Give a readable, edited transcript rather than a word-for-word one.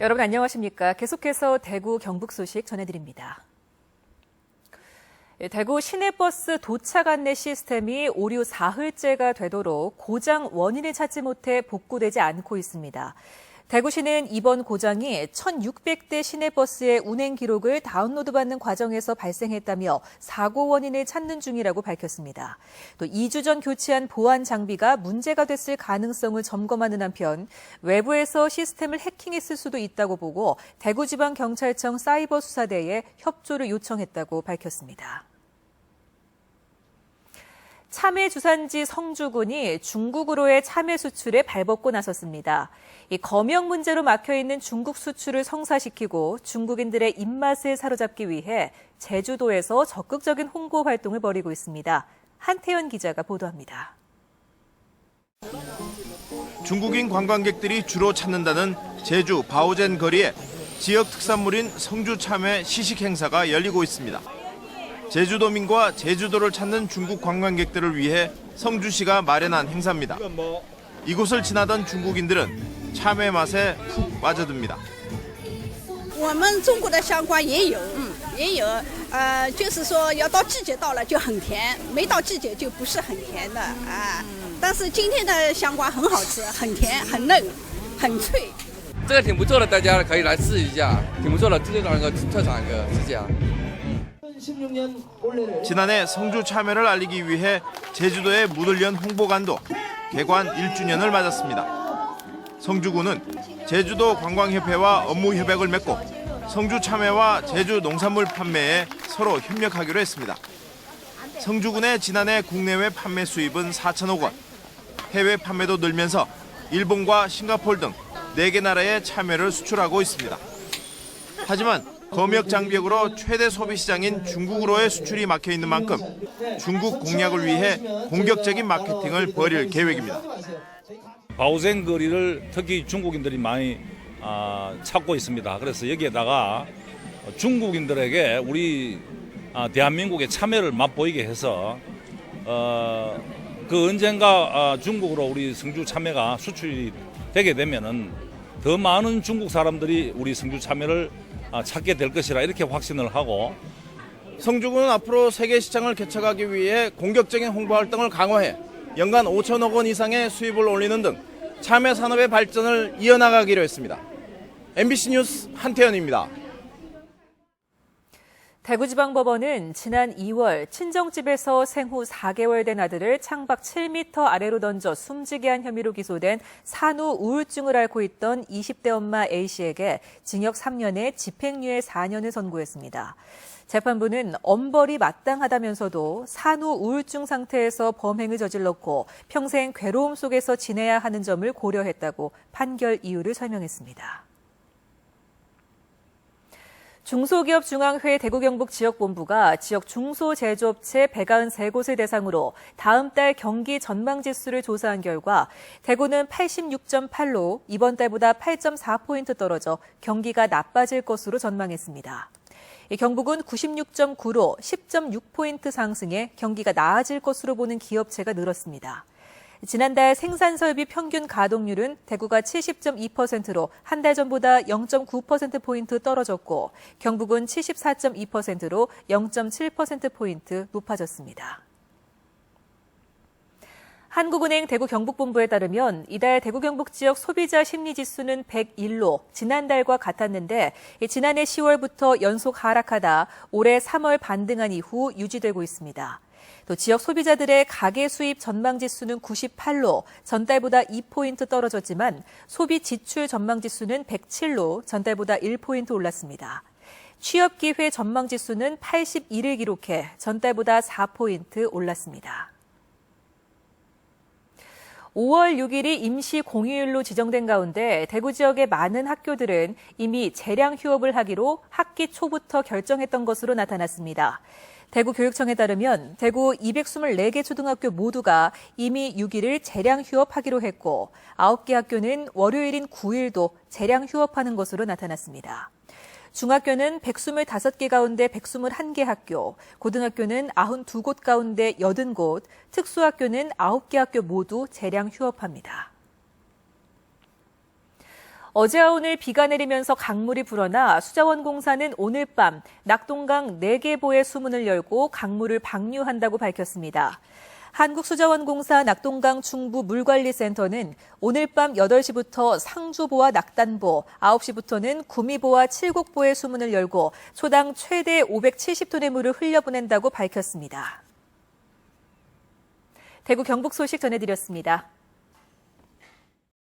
여러분 안녕하십니까? 계속해서 대구 경북 소식 전해드립니다. 대구 시내버스 도착 안내 시스템이 오류 사흘째가 되도록 고장 원인을 찾지 못해 복구되지 않고 있습니다. 대구시는 이번 고장이 1,600대 시내버스의 운행 기록을 다운로드받는 과정에서 발생했다며 사고 원인을 찾는 중이라고 밝혔습니다. 또 2주 전 교체한 보안 장비가 문제가 됐을 가능성을 점검하는 한편 외부에서 시스템을 해킹했을 수도 있다고 보고 대구지방경찰청 사이버수사대에 협조를 요청했다고 밝혔습니다. 참외 주산지 성주군이 중국으로의 참외 수출에 발벗고 나섰습니다. 이 검역 문제로 막혀있는 중국 수출을 성사시키고 중국인들의 입맛을 사로잡기 위해 제주도에서 적극적인 홍보 활동을 벌이고 있습니다. 한태현 기자가 보도합니다. 중국인 관광객들이 주로 찾는다는 제주 바오젠 거리에 지역 특산물인 성주 참외 시식 행사가 열리고 있습니다. 제주도민과 제주도를 찾는 중국 관광객들을 위해 성주시가 마련한 행사입니다. 이곳을 지나던 중국인들은 참외 맛에 푹 빠져듭니다. 我们中国的香瓜也有，就是说要到季节到了就很甜，没到季节就不是很甜的啊。但是今天的香瓜很好吃，很甜，很嫩，很脆。这个挺不错的，大家可以来试一下，挺不错的，这是那个特产个是这样。 지난해 성주 참외를 알리기 위해 제주도에 문을 연 홍보관도 개관 1주년을 맞았습니다. 성주군은 제주도 관광협회와 업무 협약을 맺고 성주 참외와 제주 농산물 판매에 서로 협력하기로 했습니다. 성주군의 지난해 국내외 판매 수입은 4천억 원, 해외 판매도 늘면서 일본과 싱가포르 등 4개 나라에 참외를 수출하고 있습니다. 하지만 검역 장벽으로 최대 소비 시장인 중국으로의 수출이 막혀 있는 만큼 중국 공략을 위해 공격적인 마케팅을 벌일 계획입니다. 바오젠 거리를 특히 중국인들이 많이 찾고 있습니다. 그래서 여기에다가 중국인들에게 우리 대한민국의 참외를 맛보이게 해서 그 언젠가 중국으로 우리 성주 참외가 수출이 되게 되면은 더 많은 중국 사람들이 우리 성주 참외를 찾게 될 것이라 이렇게 확신을 하고 성주군은 앞으로 세계 시장을 개척하기 위해 공격적인 홍보 활동을 강화해 연간 5천억 원 이상의 수입을 올리는 등 참외 산업의 발전을 이어나가기로 했습니다. MBC 뉴스 한태현입니다. 대구지방법원은 지난 2월 친정집에서 생후 4개월 된 아들을 창밖 7m 아래로 던져 숨지게 한 혐의로 기소된 산후 우울증을 앓고 있던 20대 엄마 A씨에게 징역 3년에 집행유예 4년을 선고했습니다. 재판부는 엄벌이 마땅하다면서도 산후 우울증 상태에서 범행을 저질렀고 평생 괴로움 속에서 지내야 하는 점을 고려했다고 판결 이유를 설명했습니다. 중소기업중앙회 대구경북지역본부가 지역 중소제조업체 193곳을 대상으로 다음 달 경기 전망지수를 조사한 결과 대구는 86.8로 이번 달보다 8.4포인트 떨어져 경기가 나빠질 것으로 전망했습니다. 경북은 96.9로 10.6포인트 상승해 경기가 나아질 것으로 보는 기업체가 늘었습니다. 지난달 생산설비 평균 가동률은 대구가 70.2%로 한 달 전보다 0.9%포인트 떨어졌고 경북은 74.2%로 0.7%포인트 높아졌습니다. 한국은행 대구 경북본부에 따르면 이달 대구 경북 지역 소비자 심리지수는 101로 지난달과 같았는데 지난해 10월부터 연속 하락하다 올해 3월 반등한 이후 유지되고 있습니다. 또 지역 소비자들의 가계 수입 전망지수는 98로 전달보다 2포인트 떨어졌지만 소비 지출 전망지수는 107로 전달보다 1포인트 올랐습니다. 취업기회 전망지수는 81을 기록해 전달보다 4포인트 올랐습니다. 5월 6일이 임시 공휴일로 지정된 가운데 대구 지역의 많은 학교들은 이미 재량 휴업을 하기로 학기 초부터 결정했던 것으로 나타났습니다. 대구교육청에 따르면 대구 224개 초등학교 모두가 이미 6일을 재량 휴업하기로 했고 9개 학교는 월요일인 9일도 재량 휴업하는 것으로 나타났습니다. 중학교는 125개 가운데 121개 학교, 고등학교는 92곳 가운데 80곳, 특수학교는 9개 학교 모두 재량 휴업합니다. 어제와 오늘 비가 내리면서 강물이 불어나 수자원공사는 오늘 밤 낙동강 4개 보의 수문을 열고 강물을 방류한다고 밝혔습니다. 한국수자원공사 낙동강 중부 물관리센터는 오늘 밤 8시부터 상주보와 낙단보, 9시부터는 구미보와 칠곡보의 수문을 열고 초당 최대 570톤의 물을 흘려보낸다고 밝혔습니다. 대구 경북 소식 전해드렸습니다.